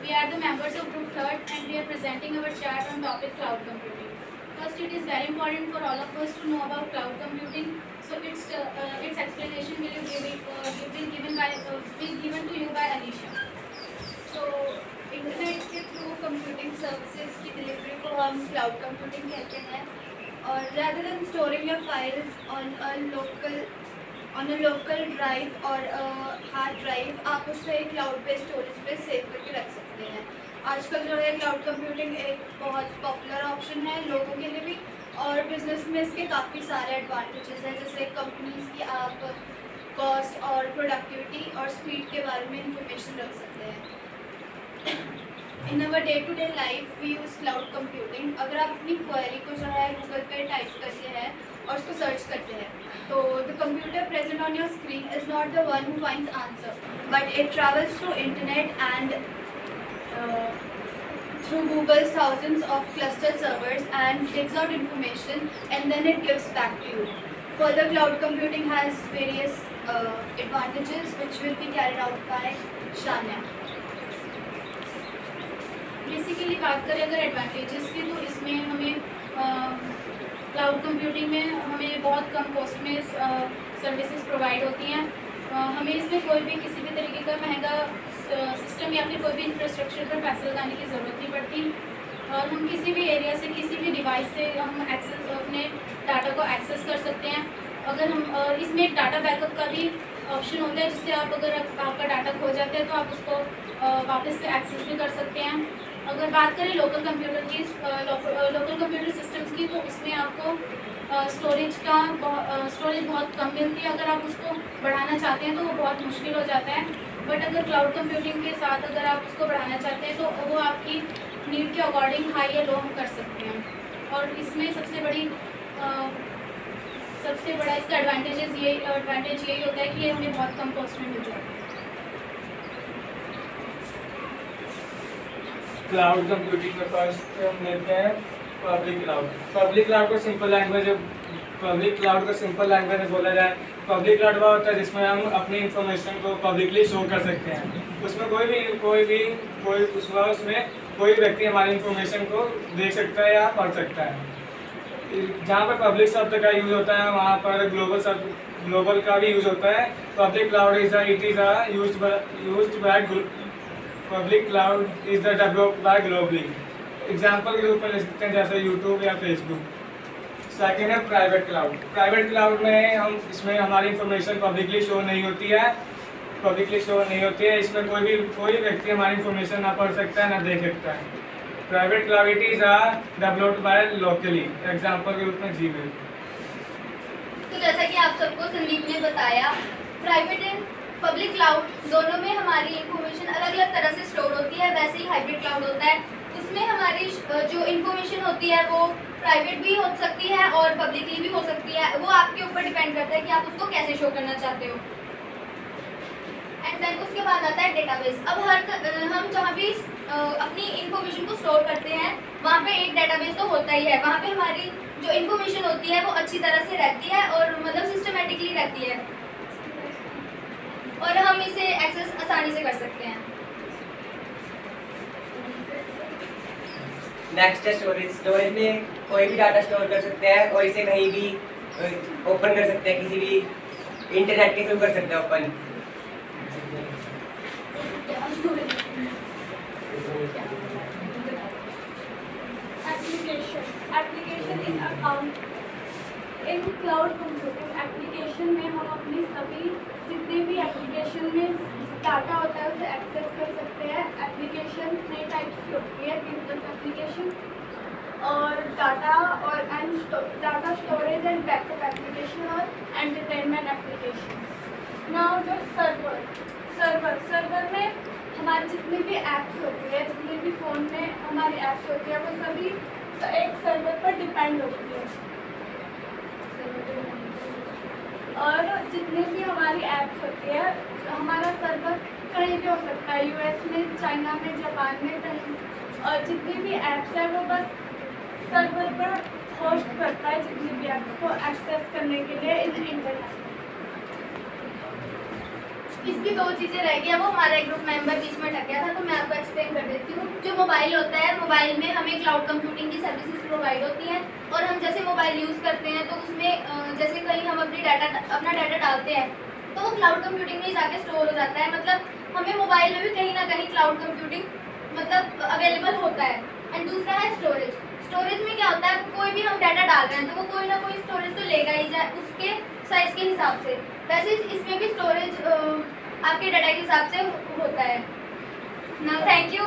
We are the members of Group 3rd and we are presenting our chart on topic cloud computing. First, it is very important for all of us to know about cloud computing. So its explanation will be given to you by Alisha. So internet के through computing services की delivery को हम cloud computing कहते हैं और rather than storing your files on a local drive और hard drive आप उसे क्लाउड पे स्टोरेज पे सेव करके रख सकते हैं। आजकल जो है क्लाउड कंप्यूटिंग एक बहुत पॉपुलर ऑप्शन है लोगों के लिए भी और बिजनेस में इसके काफ़ी सारे एडवांटेजेस हैं, जैसे कंपनीज की आप कॉस्ट और प्रोडक्टिविटी और स्पीड के बारे में इंफॉर्मेशन रख सकते हैं। In our day to day life we use cloud computing. अगर आप अपनी क्वेरी को जो है गूगल पे टाइप करते हैं और उसको सर्च करते हैं तो the computer present on your screen is not the one who finds answer but it travels through internet and through Google's thousands of cluster servers and digs out information and then it gives back to you. Further, cloud computing has various advantages which will be carried out by Shania. Basically बात करें अगर advantages की तो इसमें हमें cloud computing में हमें बहुत कम कॉस्ट में सर्विसेज प्रोवाइड होती हैं। हमें इसमें कोई भी किसी भी तरीके का महंगा सिस्टम या फिर कोई भी इंफ्रास्ट्रक्चर पर पैसे लगाने की ज़रूरत नहीं पड़ती और हम किसी भी एरिया से किसी भी डिवाइस से हम अपने डाटा को एक्सेस कर सकते हैं। अगर हम इसमें एक डाटा बैकअप का भी ऑप्शन होता है जिससे आप अगर आपका डाटा खो जाता है तो आप उसको वापस से एक्सेस भी कर सकते हैं। अगर बात करें लोकल कंप्यूटर सिस्टम्स की तो उसमें आपको स्टोरेज बहुत कम मिलती है। अगर आप उसको बढ़ाना चाहते हैं तो वो बहुत मुश्किल हो जाता है, बट अगर क्लाउड कंप्यूटिंग के साथ अगर आप उसको बढ़ाना चाहते हैं तो वो आपकी नीड के अकॉर्डिंग हाई या लो हम कर सकते हैं। और इसमें सबसे बड़ा इसका एडवांटेज यही होता है कि ये हमें बहुत कम कॉस्ट में मिल जाता है। क्लाउड कंप्यूटिंग में फर्स्ट हम लेते हैं पब्लिक क्लाउड। पब्लिक क्लाउड को सिंपल लैंग्वेज में बोला जाए, पब्लिक क्लाउड वो होता है जिसमें हम अपनी इंफॉर्मेशन को पब्लिकली शो कर सकते हैं। उसमें कोई व्यक्ति हमारी इंफॉर्मेशन को देख सकता है या पढ़ सकता है। जहाँ पर पब्लिक शब्द का यूज़ होता है वहाँ पर ग्लोबल का भी यूज़ होता है। Public cloud is developed by globally. Example के रूप में ले सकते हैं जैसे यूट्यूब या फेसबुक। सेकेंड है प्राइवेट क्लाउड। प्राइवेट क्लाउड में इसमें हमारी इंफॉर्मेशन पब्लिकली शो नहीं होती है। इसमें कोई व्यक्ति हमारी इंफॉर्मेशन ना पढ़ सकता है ना देख सकता है। Private cloud are developed by locally. Example के रूप में जीमेल। तो जैसा कि आप सबको संदीप ने बताया, प्राइवेट एंड पब्लिक क्लाउड दोनों में हमारी इंफॉर्मेशन अलग अलग तरह से स्टोर होती है। वैसे ही हाइब्रिड क्लाउड होता है, उसमें हमारी जो इंफॉर्मेशन होती है वो प्राइवेट भी हो सकती है और पब्लिकली भी हो सकती है। वो आपके ऊपर डिपेंड करता है कि आप उसको कैसे शो करना चाहते हो। एंड देन उसके बाद आता है डेटाबेस। अब हम जहाँ भी अपनी इंफॉर्मेशन को स्टोर करते हैं वहाँ पे एक डेटाबेस तो होता ही है। वहाँ पे हमारी जो इंफॉर्मेशन होती है वो अच्छी तरह से रहती है और मतलब सिस्टमेटिकली रहती है और हम इसे एक्सेस आसानी से कर सकते हैं। नेक्स्ट है स्टोरेज। स्टोरेज में कोई भी डाटा स्टोर कर सकते हैं और इसे कहीं भी ओपन कर सकते हैं, किसी भी इंटरनेट के थ्रू कर सकते हैं open. Application in account in cloud computing application में हम अपनी सभी जितने भी एप्लीकेशन में डाटा होता है उसे एक्सेस कर सकते हैं। एप्लीकेशन नई टाइप्स की होती है, बिजनेस एप्लीकेशन और data storage and backup application और एंटरटेनमेंट एप्लीकेशन। नाउ जो सर्वर में हमारे जितने भी ऐप्स होती है, जितने भी फ़ोन में हमारी ऐप्स होती है वो सभी एक सर्वर पर डिपेंड होती है और जितने भी हमारी ऐप्स होती है हमारा सर्वर कहीं भी हो सकता है, यूएस में, चाइना में, जापान में, कहीं। और जितनी भी ऐप्स है वो बस सर्वर पर होस्ट करता है जितनी भी ऐप्स को एक्सेस करने के लिए इंटरनेट। इसकी दो चीज़ें रह गई है, वो हमारा एक ग्रुप मेंबर बीच में अटक गया था तो मैं आपको एक्सप्लेन कर देती हूँ। मोबाइल होता है, मोबाइल में हमें क्लाउड कंप्यूटिंग की सर्विसेज प्रोवाइड होती हैं और हम जैसे मोबाइल यूज़ करते हैं तो उसमें जैसे कहीं हम अपना डाटा डालते हैं तो वो क्लाउड कंप्यूटिंग में जाके स्टोर हो जाता है। मतलब हमें मोबाइल में भी कहीं ना कहीं क्लाउड कंप्यूटिंग मतलब अवेलेबल होता है। एंड दूसरा है स्टोरेज। स्टोरेज में क्या होता है, कोई भी हम डाटा डाल रहे हैं तो वो कोई ना कोई स्टोरेज तो लेगा ही जाए उसके साइज़ के हिसाब से। वैसे इसमें भी स्टोरेज आपके डाटा के हिसाब से होता है ना। Thank you.